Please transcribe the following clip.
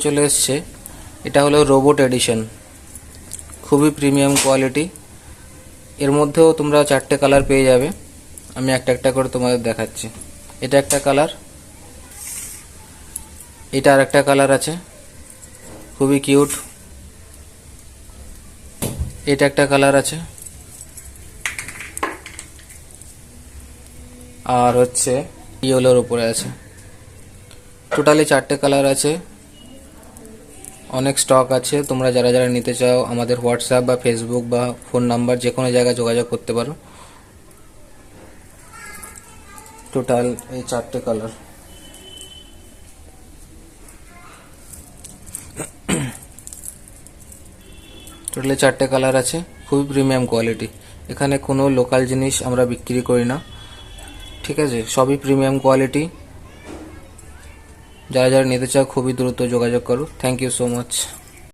চলে এসছে। এটা হলো রোবট এডিশন, খুবই প্রিমিয়াম কোয়ালিটি। এর মধ্যেও তোমরা 4টে কালার পেয়ে যাবে। আমি একটা একটা করে তোমাদের দেখাচ্ছি। এটা একটা কালার, এটা আর একটা কালার আছে, খুবই কিউট। এটা একটা কালার আছে, আর হচ্ছে ইয়েলোর উপরে আছে। টোটালি 4টে কালার আছে। অনেক স্টক আছে। তোমরা যারা যারা নিতে চাও আমাদের হোয়াটসঅ্যাপ বা ফেসবুক বা ফোন নাম্বার যে কোনো জায়গায় যোগাযোগ করতে পারো। টোটাল এই 4টে কালার। টোটালি 4টে কালার আছে, খুবই প্রিমিয়াম কোয়ালিটি। এখানে কোনো লোকাল জিনিস আমরা বিক্রি করি না, ঠিক আছে? সবই প্রিমিয়াম কোয়ালিটি। যারা যারা নিতে চাও খুবই দ্রুত যোগাযোগ করো। Thank you so much.